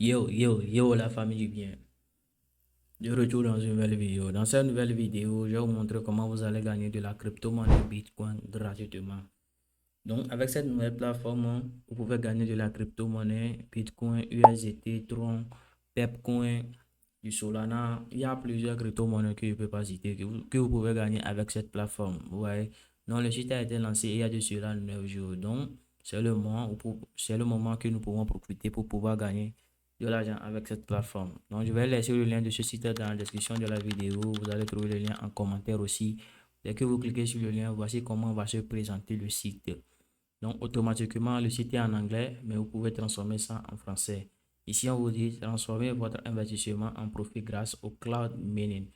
Yo, la famille du bien. De retour dans une nouvelle vidéo. Dans cette nouvelle vidéo, je vais vous montrer comment vous allez gagner de la crypto-monnaie Bitcoin gratuitement. Donc, avec cette nouvelle plateforme, vous pouvez gagner de la crypto-monnaie Bitcoin, USDT, Tron, Pepcoin, du Solana. Il y a plusieurs crypto-monnaies que je ne peux pas citer que vous pouvez gagner avec cette plateforme. Vous voyez? Donc, le site a été lancé il y a de cela 9 jours. Donc, c'est le moment que nous pouvons profiter pour pouvoir gagner de l'argent avec cette plateforme. Donc, je vais laisser le lien de ce site dans la description de la vidéo. Vous allez trouver le lien en commentaire aussi. Dès que vous cliquez sur le lien, voici comment va se présenter le site. Donc, automatiquement, le site est en anglais, mais vous pouvez transformer ça en français. Ici, on vous dit transformer votre investissement en profit grâce au cloud mining.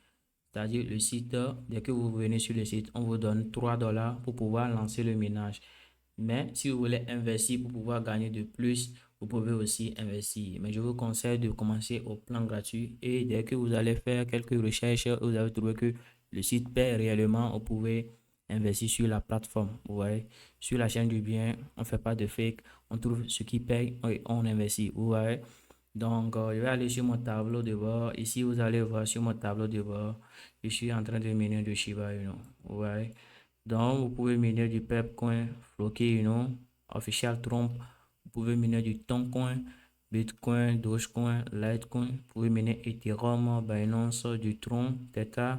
C'est-à-dire, le site, dès que vous venez sur le site, on vous donne 3 dollars pour pouvoir lancer le minage. Mais si vous voulez investir pour pouvoir gagner de plus, vous pouvez aussi investir. Mais je vous conseille de commencer au plan gratuit. Et dès que vous allez faire quelques recherches, vous allez trouver que le site paie réellement. Vous pouvez investir sur la plateforme. Vous voyez, sur la chaîne du bien, on ne fait pas de fake. On trouve ce qui paye et on investit. Vous voyez. Donc, je vais aller sur mon tableau de bord. Ici, vous allez voir sur mon tableau de bord, je suis en train de miner de Shiba Inu. Vous voyez. Donc, vous pouvez miner du Pepcoin, Floki Inu, Official Trump. Vous pouvez miner du Toncoin, Bitcoin, Dogecoin, Litecoin. Vous pouvez miner Ethereum, Binance, du Tron, Tether,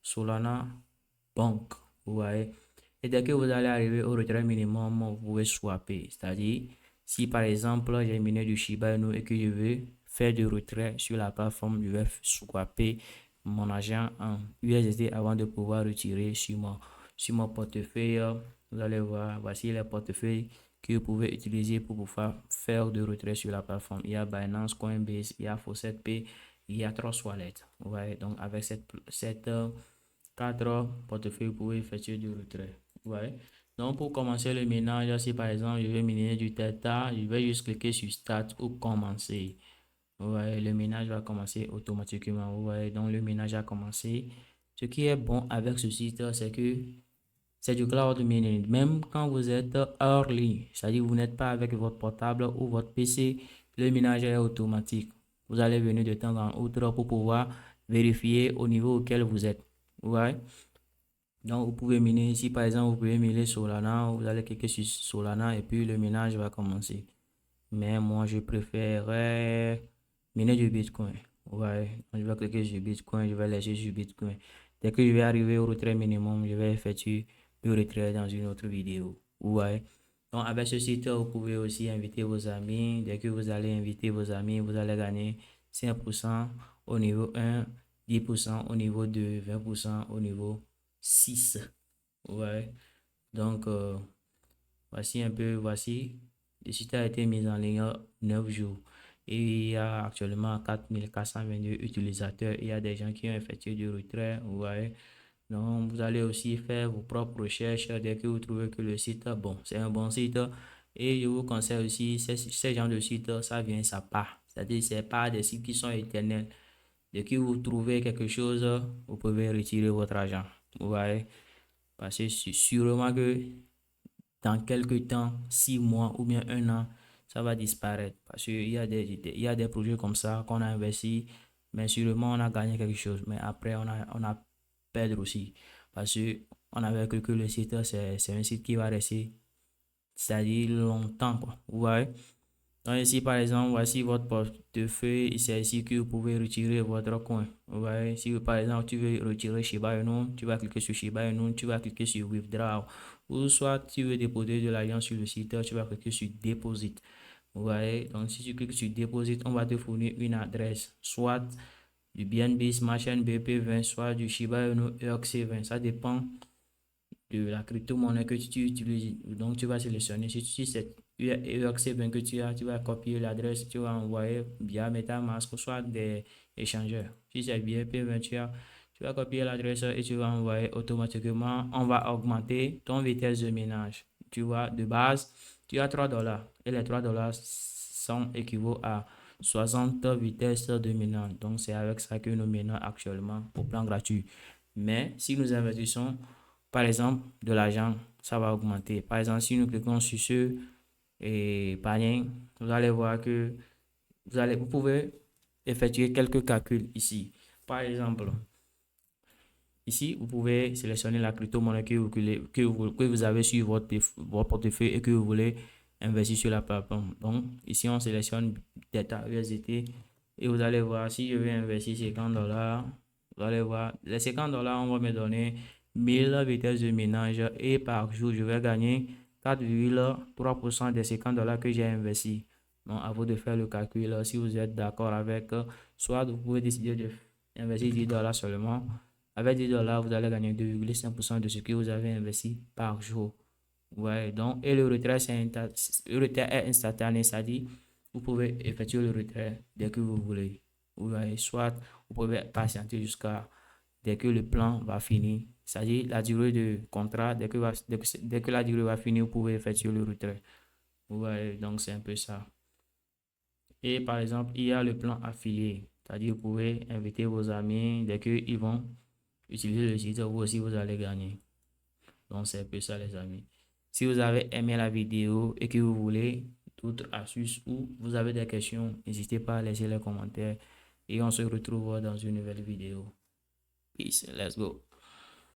Solana, Bank. Vous voyez. Et dès que vous allez arriver au retrait minimum, vous pouvez swapper. C'est-à-dire, si par exemple, j'ai miné du Shiba Inu et que je veux faire du retrait sur la plateforme, je vais swapper mon argent en USD avant de pouvoir retirer sur mon portefeuille. Vous allez voir, voici les portefeuilles que vous pouvez utiliser pour pouvoir faire du retrait sur la plateforme. Il y a Binance, Coinbase, il y a Faucet il y a Trust Wallet. Vous voyez, donc avec cette 4 portefeuilles, vous pouvez effectuer du retrait. Ouais. Donc, pour commencer le ménage, si par exemple, je vais miner du Theta, je vais juste cliquer sur Start ou Commencer. Ouais, le ménage va commencer automatiquement. Ouais, donc, le ménage a commencé. Ce qui est bon avec ce site, c'est que c'est du cloud mining. Même quand vous êtes hors ligne, c'est-à-dire vous n'êtes pas avec votre portable ou votre PC, le ménage est automatique. Vous allez venir de temps en temps pour pouvoir vérifier au niveau auquel vous êtes. Ouais. Donc, vous pouvez miner ici, par exemple, vous pouvez miner Solana, vous allez cliquer sur Solana et puis le minage va commencer. Mais moi, je préférerais miner du Bitcoin. Ouais, donc je vais cliquer sur Bitcoin, je vais laisser sur Bitcoin. Dès que je vais arriver au retrait minimum, je vais effectuer le retrait dans une autre vidéo. Ouais. Donc, avec ce site, vous pouvez aussi inviter vos amis. Dès que vous allez inviter vos amis, vous allez gagner 5% au niveau 1, 10% au niveau 2, 20% au niveau 6. Ouais. Donc, voici. Le site a été mis en ligne 9 jours. Et il y a actuellement 4422 utilisateurs. Il y a des gens qui ont effectué du retrait. Ouais. Donc, vous allez aussi faire vos propres recherches dès que vous trouvez que le site, bon, c'est un bon site. Et je vous conseille aussi, ces genres de sites, ça vient, ça part. C'est-à-dire, c'est pas des sites qui sont éternels. Dès que vous trouvez quelque chose, vous pouvez retirer votre argent. Vous voyez? Parce que sûrement que dans quelques temps, 6 mois ou bien un an, ça va disparaître. Parce il y a des projets comme ça qu'on a investi, mais sûrement on a gagné quelque chose. Mais après, on a perdu aussi. Parce que on avait cru que le site, c'est un site qui va rester, c'est-à-dire longtemps, quoi. Vous voyez? Donc ici, par exemple, voici votre portefeuille. C'est ici que vous pouvez retirer votre coin. Vous voyez, si par exemple tu veux retirer Shiba Inu, tu vas cliquer sur Shiba Inu, tu vas cliquer sur Withdraw. Ou soit tu veux déposer de l'argent sur le site, tu vas cliquer sur Deposit. Vous voyez, donc si tu cliques sur Deposit, on va te fournir une adresse, soit du BNB Smart Chain BP20, soit du Shiba Inu ERC20. Ça dépend de la crypto-monnaie que tu utilises. Donc, tu vas sélectionner. Si tu cette URC20 que tu as, tu vas copier l'adresse, tu vas envoyer via MetaMask, soit des échangeurs. Si c'est via P20, tu vas copier l'adresse et tu vas envoyer automatiquement. On va augmenter ton vitesse de ménage. Tu vois, de base, tu as 3 dollars. Et les 3 dollars sont équivaut à 60 vitesses de ménage. Donc, c'est avec ça que nous menons actuellement au plan gratuit. Mais si nous investissons par exemple, de l'argent, ça va augmenter. Par exemple, si nous cliquons sur ce panier, vous allez voir que vous pouvez effectuer quelques calculs ici. Par exemple, ici, vous pouvez sélectionner la crypto-monnaie que vous avez sur votre portefeuille et que vous voulez investir sur la plateforme. Donc, ici, on sélectionne Theta USDT et vous allez voir si je veux investir $50. Vous allez voir, les $50, on va me donner 1000 vitesses de ménage et par jour, je vais gagner 4,3% des $50 que j'ai investi. Donc, à vous de faire le calcul si vous êtes d'accord avec. Soit vous pouvez décider d'investir $10 seulement. Avec $10, vous allez gagner 2,5% de ce que vous avez investi par jour. Ouais, donc, et le retrait est instantané, c'est-à-dire, vous pouvez effectuer le retrait dès que vous voulez. Ouais, soit vous pouvez patienter jusqu'à dès que le plan va finir. C'est-à-dire, la durée de contrat, dès que la durée va finir, vous pouvez effectuer le retrait. Ouais, donc c'est un peu ça. Et par exemple, il y a le plan affilié. C'est-à-dire, vous pouvez inviter vos amis dès qu'ils vont utiliser le site, vous aussi, vous allez gagner. Donc, c'est un peu ça, les amis. Si vous avez aimé la vidéo et que vous voulez d'autres astuces ou vous avez des questions, n'hésitez pas à laisser les commentaires et on se retrouve dans une nouvelle vidéo. Peace, let's go.